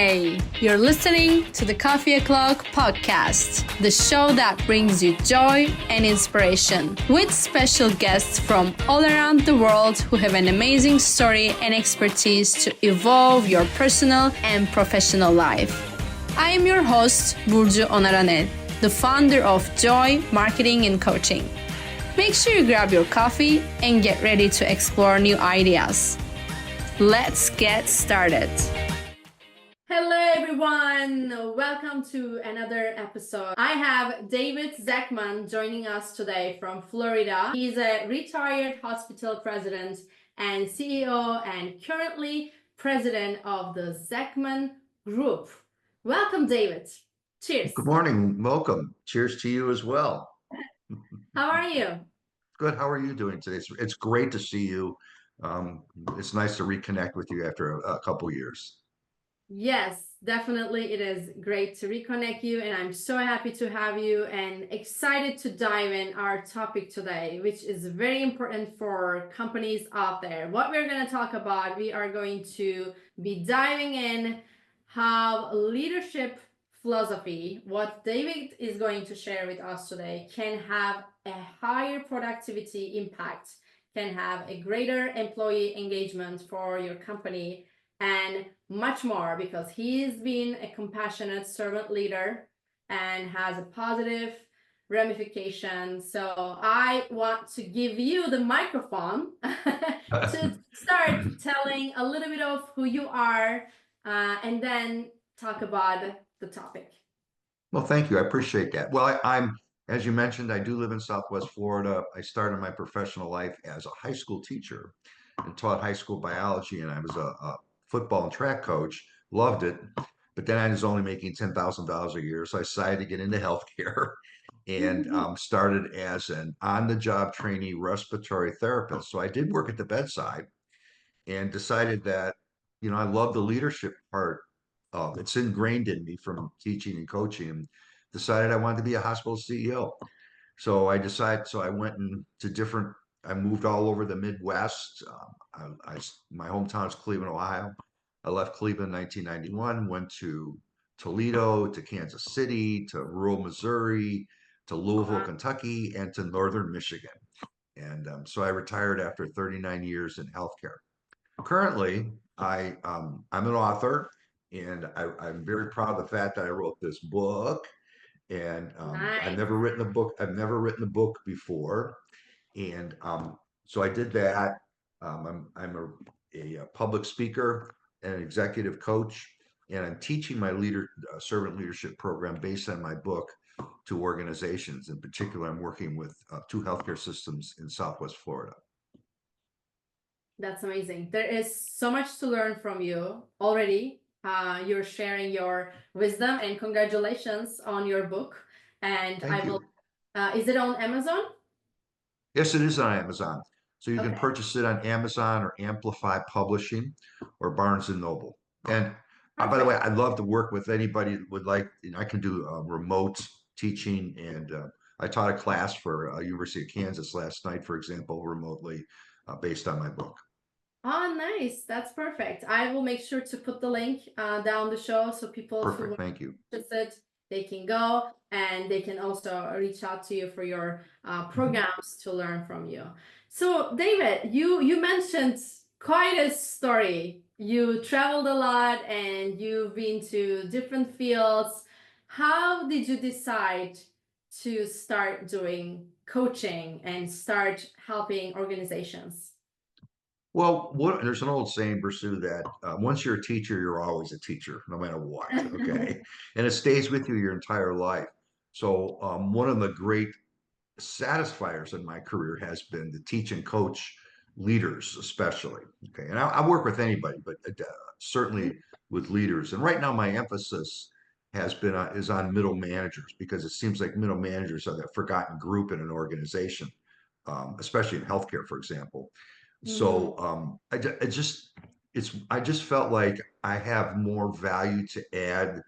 Hey, you're listening to the Coffee O'Clock podcast, the show that brings you joy and inspiration, with special guests from all around the world who have an amazing story and expertise to evolve your personal and professional life. I am your host, Burcu Onaranel, the founder of Joy Marketing and Coaching. Make sure you grab your coffee and get ready to explore new ideas. Let's get started. Hello everyone, welcome to another episode. I have David Zechman joining us today from Florida. He's a retired hospital president and CEO and currently president of the Zechman Group. Welcome, David. Cheers. Good morning. Welcome. Cheers to you as well. How are you? Good. How are you doing today? It's great to see you. It's nice to reconnect with you after a couple years. Yes, definitely. It is great to reconnect you, and I'm so happy to have you and excited to dive in our topic today, which is very important for companies out there. What we're going to talk about, we are going to be diving in how leadership philosophy, what David is going to share with us today, can have a higher productivity impact, can have a greater employee engagement for your company, and much more, because he's been a compassionate servant leader and has a positive ramification. So I want to give you the microphone to start telling a little bit of who you are and then talk about the topic. Well, thank you. I appreciate that. Well, I'm, as you mentioned, I do live in Southwest Florida. I started my professional life as a high school teacher and taught high school biology, and I was a football and track coach. Loved it, but then I was only making $10,000 a year, so I decided to get into healthcare and started as an on-the-job trainee respiratory therapist. So I did work at the bedside and decided that, I love the leadership part of it's ingrained in me from teaching and coaching, and decided I wanted to be a hospital CEO. So I went into different, I moved all over the Midwest. My hometown is Cleveland, Ohio. I left Cleveland in 1991, went to Toledo, to Kansas City, to rural Missouri, to Louisville, Kentucky, and to Northern Michigan. And so I retired after 39 years in healthcare. Currently, I'm an author, and I'm very proud of the fact that I wrote this book. And Nice. I've never written a book. I've never written a book before, and so I did that. I'm a public speaker and an executive coach, and I'm teaching my servant leadership program based on my book to organizations. In particular, I'm working with 2 healthcare systems in Southwest Florida. That's amazing. There is so much to learn from you already. You're sharing your wisdom, and congratulations on your book. And Thank you. Is it on Amazon? Yes, it is on Amazon. So you can Okay. purchase it on Amazon or Amplify Publishing or Barnes and Noble. And by the way, I'd love to work with anybody that would like. I can do remote teaching, and I taught a class for University of Kansas last night, for example, remotely, based on my book. Oh, nice. That's perfect. I will make sure to put the link down the show so people who Perfect. Thank you. interested, they can go, and they can also reach out to you for your programs to learn from you. So David, you mentioned quite a story. You traveled a lot and you've been to different fields. How did you decide to start doing coaching and start helping organizations? Well, there's an old saying, Burcu, that once you're a teacher, you're always a teacher, no matter what. Okay, and it stays with you your entire life. So one of the great satisfiers in my career has been to teach and coach leaders, especially. Okay, and I work with anybody, but certainly with leaders. And right now, my emphasis has been is on middle managers, because it seems like middle managers are that forgotten group in an organization, especially in healthcare, for example. So I just felt like I have more value to add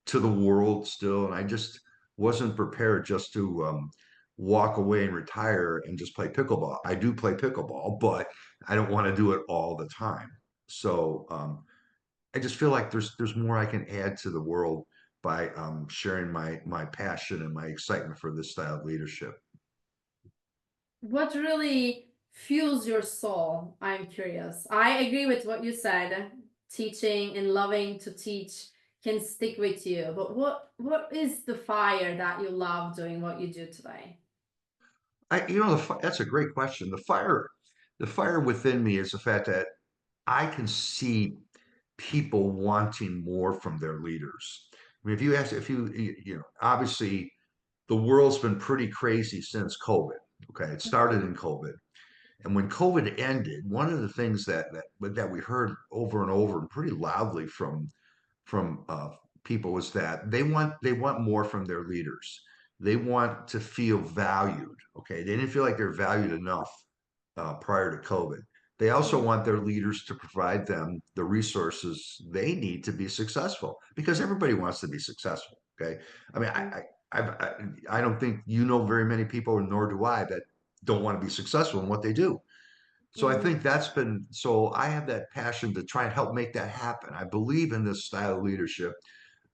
to the world still, and I just wasn't prepared just to walk away and retire and just play pickleball. I do play pickleball, but I don't want to do it all the time. So I just feel like there's more I can add to the world by sharing my passion and my excitement for this style of leadership. What really fuels your soul? I'm curious. I agree with what you said. Teaching and loving to teach can stick with you. But what is the fire that you love doing what you do today? That's a great question. The fire within me is the fact that I can see people wanting more from their leaders. I mean, if you ask, if you know, obviously the world's been pretty crazy since COVID. Okay, it started in COVID. And when COVID ended, one of the things that we heard over and over and pretty loudly from people was that they want more from their leaders. They want to feel valued. Okay, they didn't feel like they're valued enough prior to COVID. They also Mm, want their leaders to provide them the resources they need to be successful because everybody wants to be successful. Okay, I mean, mm, I don't think you know very many people, nor do I, that don't want to be successful in what they do. So I mm, think that's been so I have that passion to try and help make that happen. I believe in this style of leadership.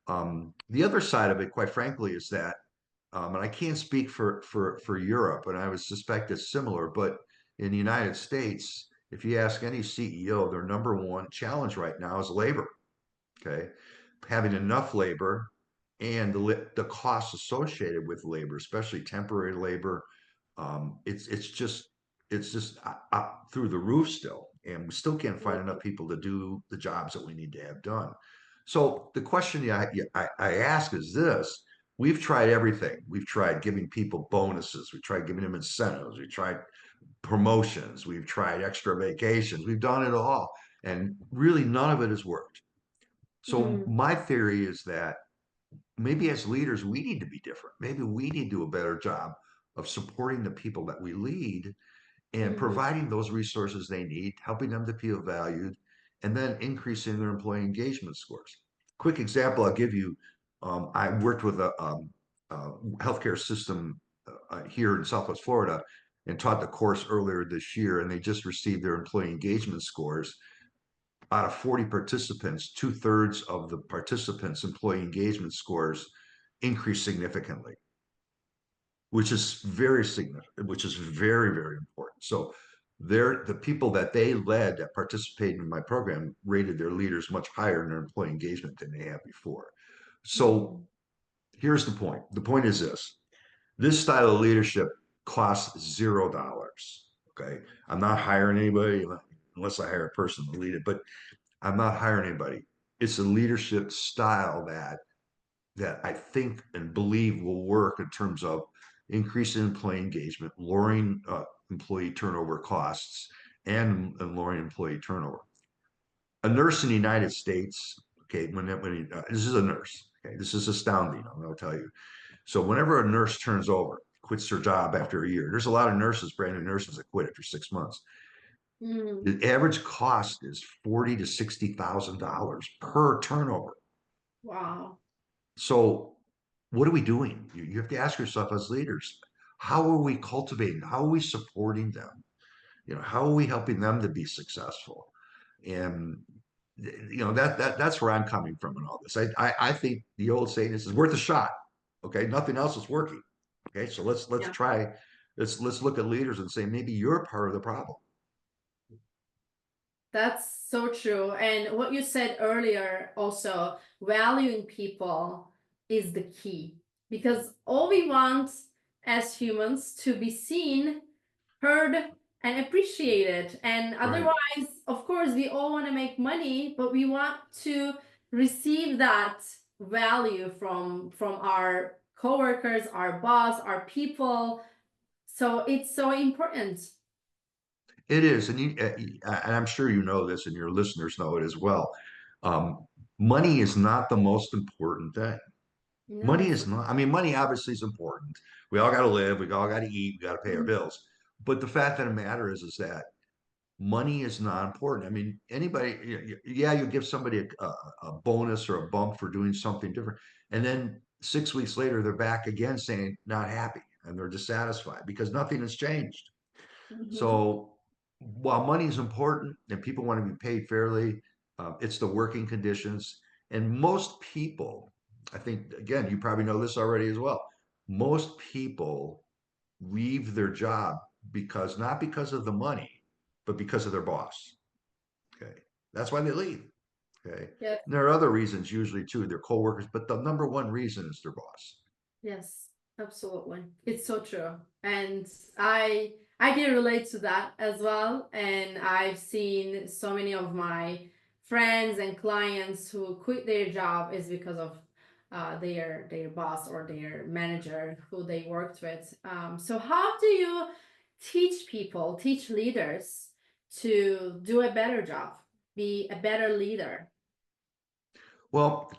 The other side of it, quite frankly, is that, and I can't speak for Europe, and I would suspect it's similar, but in the United States, if you ask any CEO, their number one challenge right now is labor. Okay, having enough labor and the costs associated with labor, especially temporary labor, it's just through the roof still, and we still can't find enough people to do the jobs that we need to have done. So the question I ask is this: we've tried everything. We've tried giving people bonuses. We tried giving them incentives. We tried promotions. We've tried extra vacations. We've done it all, and really none of it has worked. So mm, my theory is that maybe as leaders, we need to be different. Maybe we need to do a better job of supporting the people that we lead and mhm, providing those resources they need, helping them to feel valued, and then increasing their employee engagement scores. Quick example I'll give you. I worked with a healthcare system here in Southwest Florida and taught the course earlier this year, and they just received their employee engagement scores out of 40 participants, two-thirds of the participants' employee engagement scores increased significantly, which is very significant, which is very, very important. So the people that they led that participated in my program rated their leaders much higher in their employee engagement than they had before. So mm, here's the point. The point is this style of leadership costs $0. Okay. I'm not hiring anybody unless I hire a person to lead it, but I'm not hiring anybody. It's a leadership style that I think and believe will work in terms of increasing employee engagement, lowering employee turnover costs, and lowering employee turnover. A nurse in the United States, okay, this is a nurse, okay, this is astounding. I'm going to tell you. So whenever a nurse turns over, quits her job after a year, there's a lot of nurses, brand new nurses that quit after 6 months. mm. The average cost is $40,000 to $60,000 per turnover. Wow. So, what are we doing? You have to ask yourself as leaders, how are we cultivating? How are we supporting them? How are we helping them to be successful? And that's where I'm coming from in all this. I think the old saying is worth a shot. Okay, nothing else is working. Okay, so let's Yeah. try. Let's look at leaders and say maybe you're part of the problem. That's so true. And what you said earlier, also, valuing people is the key because all we want as humans to be seen, heard, and appreciated. And Right. otherwise, of course, we all want to make money, but we want to receive that value from our coworkers, our boss, our people. So it's so important. It is, and I'm sure you know this, and your listeners know it as well. Um, Money is not the most important thing. No, Money it's is not. I mean, money obviously is important. We all got to live. We all got to eat. We got to pay our not. bills. But the fact of the matter is that money is not important. I mean, yeah, you give somebody a bonus or a bump for doing something different, and then 6 weeks later they're back again saying not happy and they're dissatisfied because nothing has changed. Mhm. So while money is important and people want to be paid fairly, It's the working conditions. And most people, I think, again, you probably know this already as well. Most people leave their job because not because of the money, but because of their boss. Okay. That's why they leave. Okay. Yes. And there are other reasons usually too, their coworkers, but the number one reason is their boss. Yes, absolutely. It's so true. And I can relate to that as well. And I've seen so many of my friends and clients who quit their job is because of their boss or their manager who they worked with. So how do you teach people, teach leaders to do a better job, be a better leader? Well,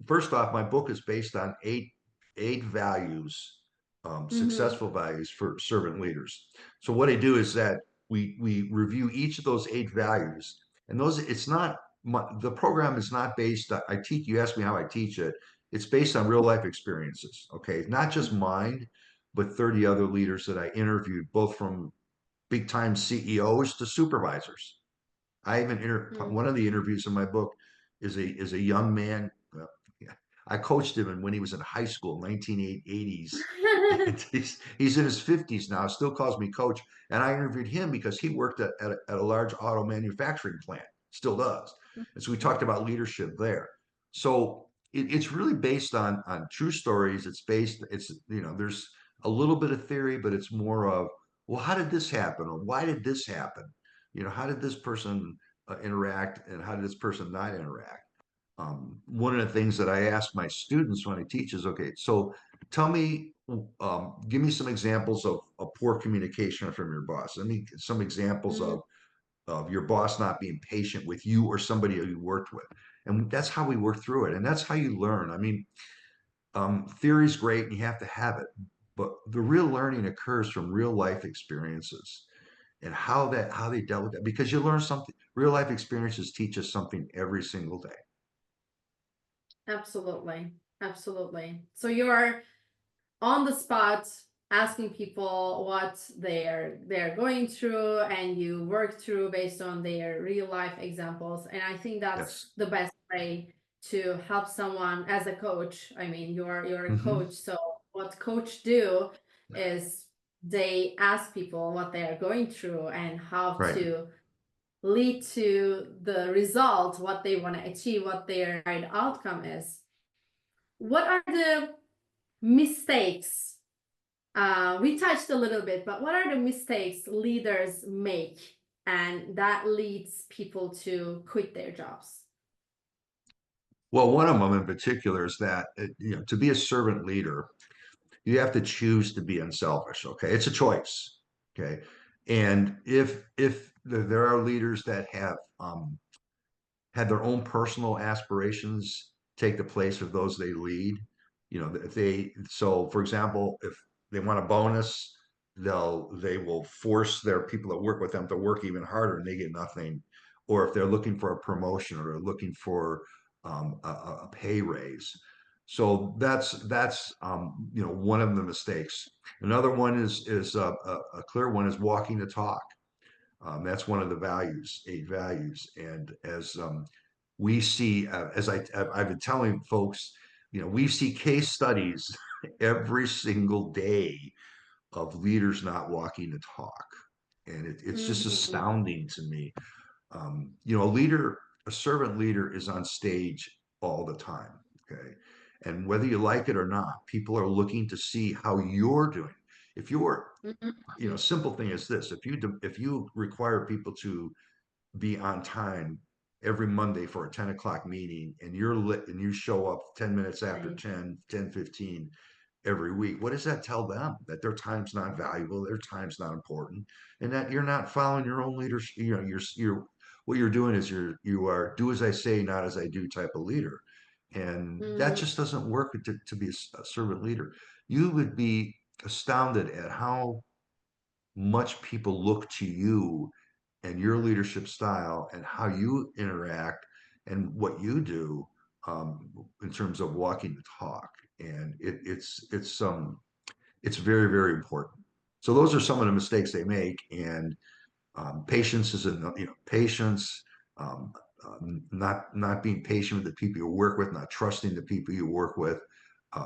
first off, my book is based on eight values, Mm-hmm. successful values for servant leaders. So what I do is that we review each of those eight values, and those it's not the program is not based. I teach. You asked me how I teach it. It's based on real life experiences. Okay, not just mine, but 30 other leaders that I interviewed, both from big time CEOs to supervisors. I even one of the interviews in my book is a young man. Yeah, I coached him and when he was in high school, 1980s. And he's in his 50s now, still calls me coach. And I interviewed him because he worked at a large auto manufacturing plant, still does. And so we talked about leadership there. So it's really based on true stories. It's there's a little bit of theory, but it's more of, well, how did this happen? Or why did this happen? How did this person interact and how did this person not interact? One of the things that I ask my students when I teach is, okay, so tell me, give me some examples of poor communication from your boss. I mean, some examples of your boss not being patient with you or somebody you worked with. And that's how we work through it. And that's how you learn. I mean, theory is great and you have to have it, but the real learning occurs from real life experiences and how they dealt with that because you learn something. Real life experiences teach us something every single day. Absolutely. Absolutely. So you're on the spot asking people what they're going through and you work through based on their real life examples. And I think that's Yes. the best way to help someone as a coach. I mean, you're a Hmm. coach, so what coach do is they ask people what they are going through and how Right. to lead to the result, what they want to achieve, what their right outcome is. What are the mistakes? We touched a little bit, but what are the mistakes leaders make and that leads people to quit their jobs? Well, one of them in particular is that to be a servant leader, you have to choose to be unselfish. Okay, it's a choice. Okay, and if there are leaders that have their own personal aspirations take the place of those they lead. If they so for example, if they want a bonus, they will force their people that work with them to work even harder and they get nothing. Or if they're looking for a promotion or they're looking for a pay raise. So that's one of the mistakes. Another one is a clear one is walking the talk. That's one of the values, eight values. And as we see, I've been telling folks, we see case studies every single day of leaders not walking the talk. And it's just Mhm. astounding to me. A servant leader is on stage all the time. Okay. And whether you like it or not, people are looking to see how you're doing. If you're Mhm. simple thing is this: if you require people to be on time every Monday for a 10 o'clock meeting, and you're lit and you show up 10 minutes after Right. 10:15 every week, what does that tell them? That their time's not valuable, their time's not important, and that you're not following your own leadership. You're what you're doing is you are do as I say, not as I do type of leader. And that Mhm. just doesn't work to be a servant leader. You would be astounded at how much people look to you and your leadership style and how you interact and what you do in terms of walking the talk. And it's very very important. So those are some of the mistakes they make, and patience is patience. Um, not being patient with the people you work with, not trusting the people you work with,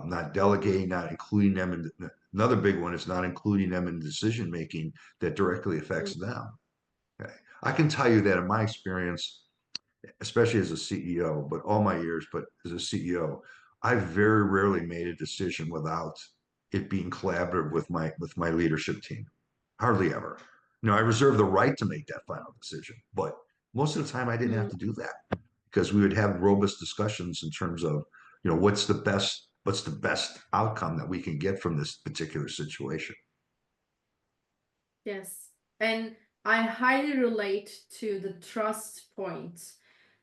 not delegating, not including them in another big one is not including them in decision making that directly affects them. Okay. I can tell you that in my experience, especially as a CEO, but all my years, but as a CEO, I very rarely made a decision without it being collaborative with my leadership team. Hardly ever. I reserve the right to make that final decision, but most of the time I didn't have Mm, to do that because we would have robust discussions in terms of, what's the best outcome that we can get from this particular situation. yes. And I highly relate to the trust point.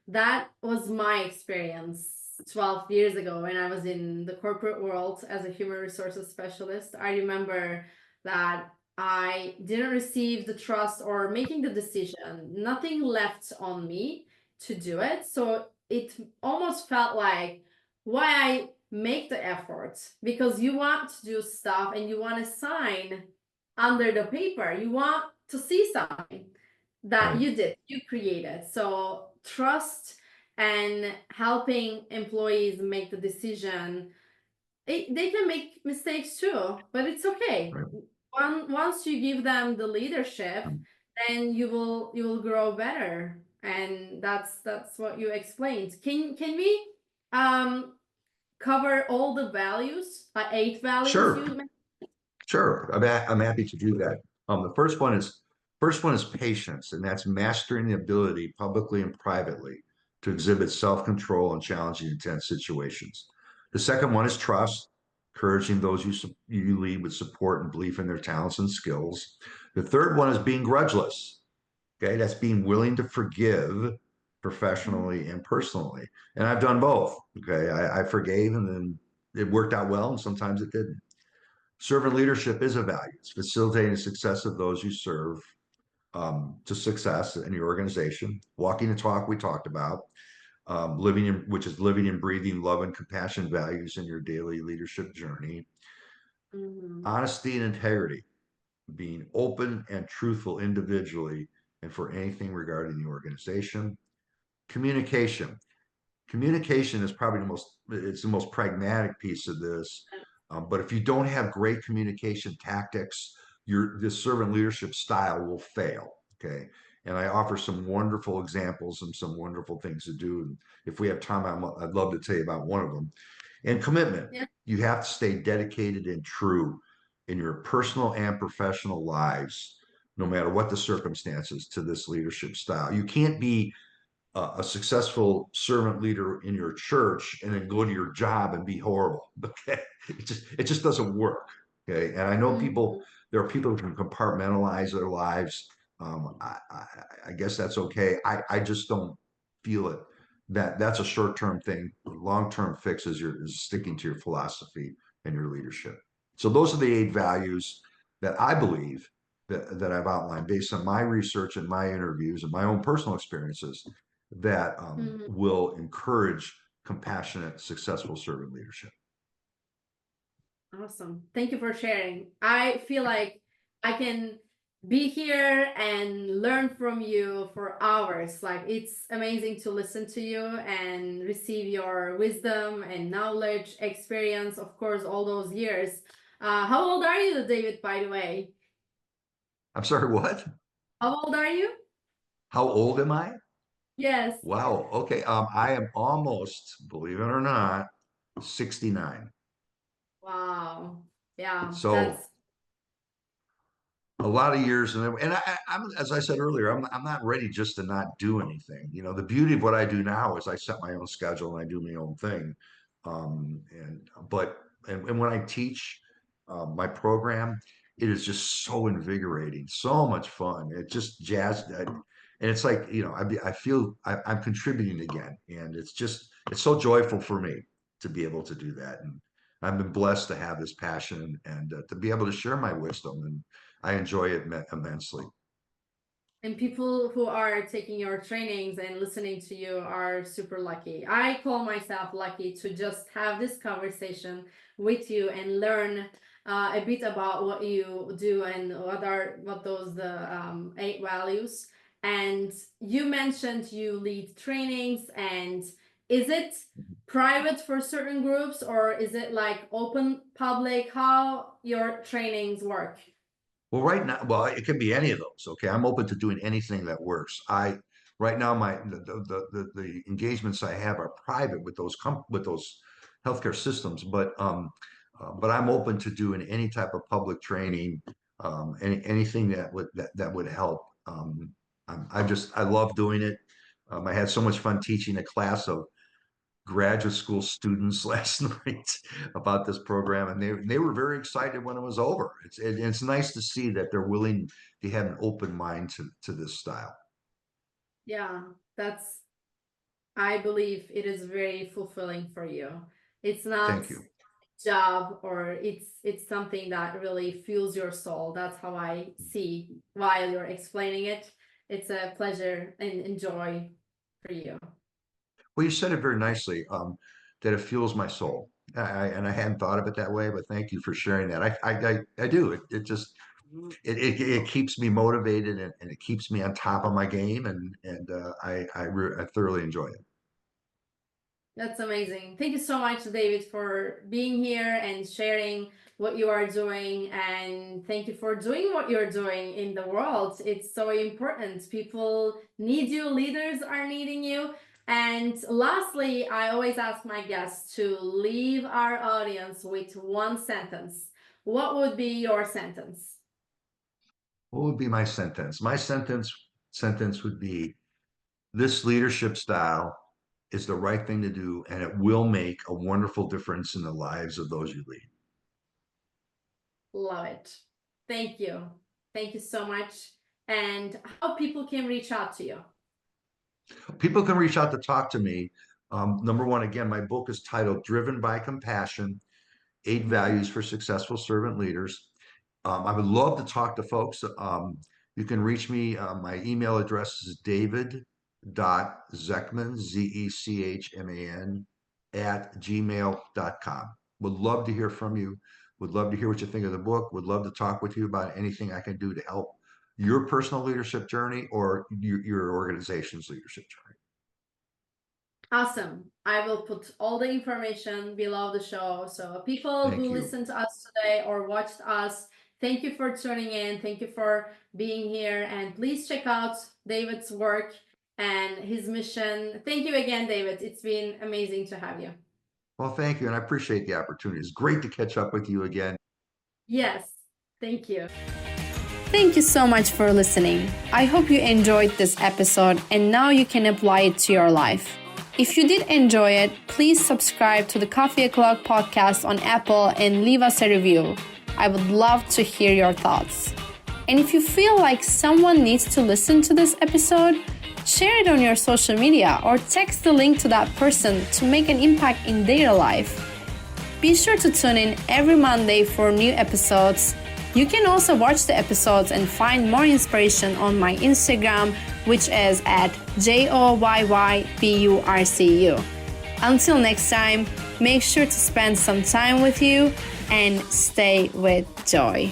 That was my experience 12 years ago when I was in the corporate world as a human resources specialist. I remember that I didn't receive the trust or making the decision, nothing left on me to do it. So it almost felt like why I make the effort because you want to do stuff and you want to sign under the paper. You want to see something that Right. you created. So trust and helping employees make the decision. They can make mistakes too, but it's okay. Right. Once you give them the leadership, Um, then you will grow better. And that's what you explained. Can we um cover all the values, 8 values you sure. mentioned? Sure, I'm happy to do that. The first one is patience, and that's mastering the ability publicly and privately to exhibit self-control in challenging, intense situations. The second one is trust, encouraging those you lead with support and belief in their talents and skills. The third one is being grudgeless. Okay, that's being willing to forgive Mhm. professionally and personally. And I've done both. Okay, I forgave, and then it worked out well, and sometimes it didn't. Servant leadership is a value. It's facilitating the success of those you serve to success in your organization. Walking the talk we talked about, which is living and breathing love and compassion values in your daily leadership journey. Mhm. Honesty and integrity, being open and truthful individually and for anything regarding the organization. Communication, communication is probably the most pragmatic piece of this. But if you don't have great communication tactics, this servant leadership style will fail. Okay. And I offer some wonderful examples and some wonderful things to do. And if we have time, I'd love to tell you about one of them. And commitment. Yeah. You have to stay dedicated and true in your personal and professional lives, no matter what the circumstances, to this leadership style. You can't be a successful servant leader in your church and then go to your job and be horrible. Okay, it just doesn't work. Okay, and I know Mhm. there are people who can compartmentalize their lives. I guess that's okay. I just don't feel it. That's a short term thing. Long term fix is sticking to your philosophy and your leadership. So those are the 8 values that I believe that I've outlined based on my research and my interviews and my own personal experiences that Mhm. will encourage compassionate, successful servant leadership. Awesome. Thank you for sharing. I feel like I can be here and learn from you for hours. Like it's amazing to listen to you and receive your wisdom and knowledge, experience, of course, all those years. How old are you, David, by the way? I'm sorry, what? How old are you? How old am I? Yes. Wow. Okay. I am almost, believe it or not, 69. Wow. Yeah, So that's a lot of years, I'm as I said earlier, I'm not ready just to not do anything. The beauty of what I do now is I set my own schedule and I do my own thing. And when I teach my program, it is just so invigorating, so much fun. It just and it's like I feel I'm contributing again, and it's so joyful for me to be able to do that. And I've been blessed to have this passion and to be able to share my wisdom, and I enjoy it immensely. and people who are taking your trainings and listening to you are super lucky. I call myself lucky to just have this conversation with you and learn a bit about what you do and what those the 8 values. And you mentioned you lead trainings, and is it private for certain groups, or is it like open public? How your trainings work? Well, right now, well, it can be any of those. Okay, I'm open to doing anything that works. Right now, the engagements I have are private with with those healthcare systems, but I'm open to doing any type of public training, anything that would help. I love doing it. I had so much fun teaching a class of graduate school students last night about this program, and they were very excited when it was over. It's nice to see that they're willing to have an open mind to this style. Yeah, that's, I believe it is very fulfilling for you. It's not Thank you. job, or it's something that really fuels your soul. That's how I see while you're explaining it. It's a pleasure and joy for you. Well, you said it very nicely, that it fuels my soul. And I hadn't thought of it that way, but thank you for sharing that. I do. It just it keeps me motivated, and it keeps me on top of my game, I thoroughly enjoy it. That's amazing. Thank you so much, David, for being here and sharing what you are doing. And thank you for doing what you're doing in the world. It's so important. People need you, leaders are needing you. And lastly, I always ask my guests to leave our audience with one sentence. What would be your sentence? What would be my sentence? My sentence would be, this leadership style is the right thing to do, and it will make a wonderful difference in the lives of those you lead. Love it. Thank you. Thank you so much. And how people can reach out to you? People can reach out to talk to me. Number one, again, my book is titled Driven by Compassion: 8 Values for Successful Servant Leaders. I would love to talk to folks. You can reach me. My email address is david.zechman, Zechman, @gmail.com. Would love to hear from you. Would love to hear what you think of the book. Would love to talk with you about anything I can do to help your personal leadership journey or your organization's leadership journey. Awesome. I will put all the information below the show. So people Thank who you. listened to us today or watched us, thank you for tuning in. Thank you for being here. And please check out David's work and his mission. Thank you again, David. It's been amazing to have you. Well, thank you. And I appreciate the opportunity. It's great to catch up with you again. Yes. Thank you. Thank you so much for listening. I hope you enjoyed this episode and now you can apply it to your life. If you did enjoy it, please subscribe to the Coffee O'Clock podcast on Apple and leave us a review. I would love to hear your thoughts. And if you feel like someone needs to listen to this episode, share it on your social media or text the link to that person to make an impact in their life. Be sure to tune in every Monday for new episodes. You can also watch the episodes and find more inspiration on my Instagram, which is @JOYYBURCU. Until next time, make sure to spend some time with you and stay with joy.